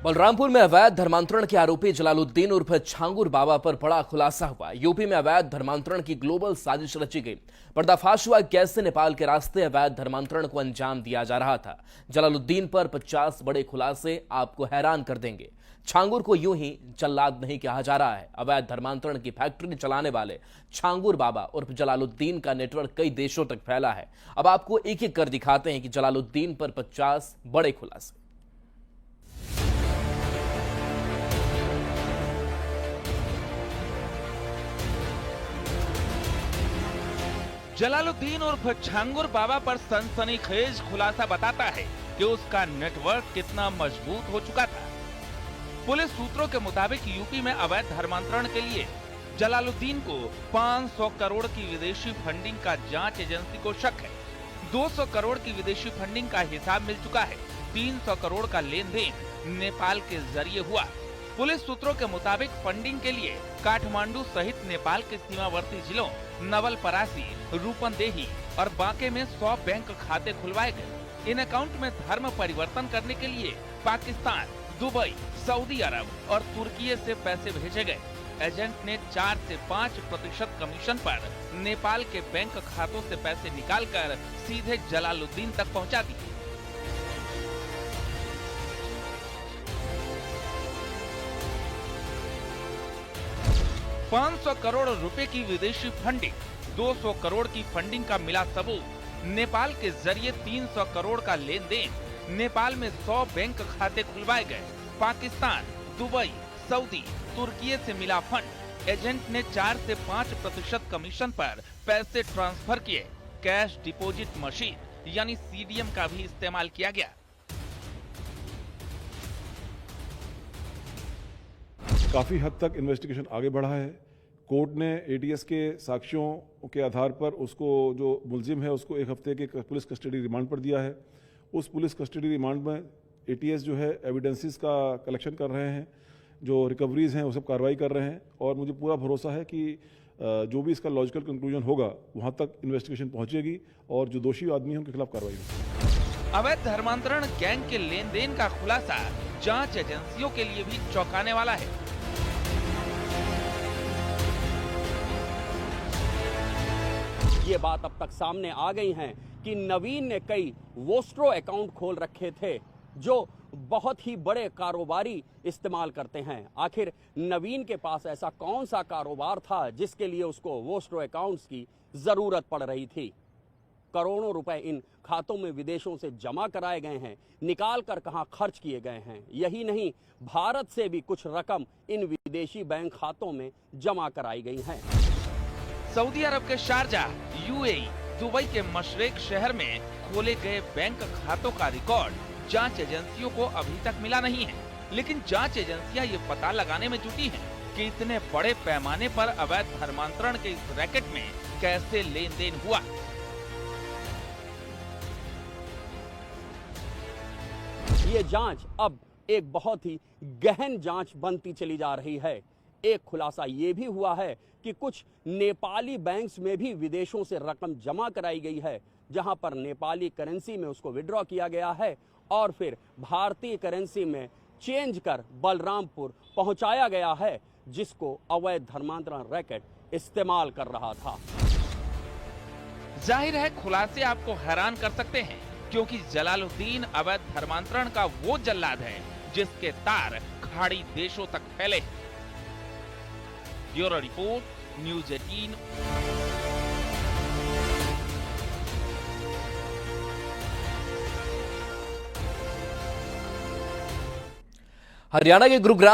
बलरामपुर में अवैध धर्मांतरण के आरोपी जलालुद्दीन उर्फ छांगुर बाबा पर बड़ा खुलासा हुआ। यूपी में अवैध धर्मांतरण की ग्लोबल साजिश रची गई। पर्दाफाश हुआ कैसे नेपाल के रास्ते अवैध धर्मांतरण को अंजाम दिया जा रहा था। जलालुद्दीन पर 50 बड़े खुलासे आपको हैरान कर देंगे। छांगुर को यूं ही जल्लाद नहीं कहा जा रहा है। अवैध धर्मांतरण की फैक्ट्री चलाने वाले छांगुर बाबा उर्फ जलालुद्दीन का नेटवर्क कई देशों तक फैला है। अब आपको एक एक कर दिखाते हैं कि जलालुद्दीन पर 50 बड़े खुलासे। जलालुद्दीन उर्फ छांगुर बाबा पर सनसनीखेज खुलासा बताता है कि उसका नेटवर्क कितना मजबूत हो चुका था। पुलिस सूत्रों के मुताबिक यूपी में अवैध धर्मांतरण के लिए जलालुद्दीन को 500 करोड़ की विदेशी फंडिंग का जांच एजेंसी को शक है। 200 करोड़ की विदेशी फंडिंग का हिसाब मिल चुका है। 300 करोड़ का लेन देन नेपाल के जरिए हुआ। पुलिस सूत्रों के मुताबिक फंडिंग के लिए काठमांडू सहित नेपाल के सीमावर्ती जिलों नवलपरासी, रूपंदेही और बांके में 100 बैंक खाते खुलवाए गए। इन अकाउंट में धर्म परिवर्तन करने के लिए पाकिस्तान, दुबई, सऊदी अरब और तुर्की से पैसे भेजे गए। एजेंट ने 4 से 5% कमीशन पर नेपाल के बैंक खातों से पैसे निकालकर सीधे जलालुद्दीन तक पहुंचा दिए। $500 करोड़ रुपए की विदेशी फंडिंग, 200 करोड़ की फंडिंग का मिला सबूत। नेपाल के जरिए 300 करोड़ का लेन देन। नेपाल में 100 बैंक खाते खुलवाए गए। पाकिस्तान, दुबई, सऊदी, तुर्की से मिला फंड। एजेंट ने 4 से 5% कमीशन पर पैसे ट्रांसफर किए। कैश डिपॉजिट मशीन यानी सीडीएम का भी इस्तेमाल किया गया। काफ़ी हद तक इन्वेस्टिगेशन आगे बढ़ा है। कोर्ट ने एटीएस के साक्ष्यों के आधार पर उसको, जो मुलजिम है, उसको 1 हफ्ते के पुलिस कस्टडी रिमांड पर दिया है। उस पुलिस कस्टडी रिमांड में एटीएस जो है एविडेंसेस का कलेक्शन कर रहे हैं, जो रिकवरीज हैं वो सब कार्रवाई कर रहे हैं और मुझे पूरा भरोसा है कि जो भी इसका लॉजिकल कंक्लूजन होगा वहाँ तक इन्वेस्टिगेशन पहुँचेगी और जो दोषी आदमी हैं उनके खिलाफ कार्रवाई होगी। अवैध धर्मांतरण गैंग के लेन देन का खुलासा जांच एजेंसियों के लिए भी चौंकाने वाला है। ये बात अब तक सामने आ गई है कि नवीन ने कई वोस्ट्रो अकाउंट खोल रखे थे जो बहुत ही बड़े कारोबारी इस्तेमाल करते हैं। आखिर नवीन के पास ऐसा कौन सा कारोबार था जिसके लिए उसको वोस्ट्रो अकाउंट्स की जरूरत पड़ रही थी। करोड़ों रुपए इन खातों में विदेशों से जमा कराए गए हैं, निकाल कर कहां खर्च किए गए हैं। यही नहीं, भारत से भी कुछ रकम इन विदेशी बैंक खातों में जमा कराई गई है। सऊदी अरब के शारजाह, यूएई, दुबई के मशरेक शहर में खोले गए बैंक खातों का रिकॉर्ड जांच एजेंसियों को अभी तक मिला नहीं है। लेकिन जांच एजेंसियां ये पता लगाने में जुटी हैं कि इतने बड़े पैमाने पर अवैध धर्मांतरण के इस रैकेट में कैसे लेन देन हुआ। ये जांच अब एक बहुत ही गहन जांच बनती चली जा रही है। एक खुलासा ये भी हुआ है कि कुछ नेपाली बैंक्स में भी विदेशों से रकम जमा कराई गई है, जहां पर नेपाली करेंसी में उसको विड्रॉ किया गया है और फिर भारतीय करेंसी में चेंज कर बलरामपुर पहुंचाया गया है, जिसको अवैध धर्मांतरण रैकेट इस्तेमाल कर रहा था। जाहिर है खुलासे आपको हैरान कर सकते हैं, क्योंकि जलालुद्दीन अवैध धर्मांतरण का वो जल्लाद है जिसके तार खाड़ी देशों तक फैले। Bureau report, news 18। हरियाणा के गुरुग्राम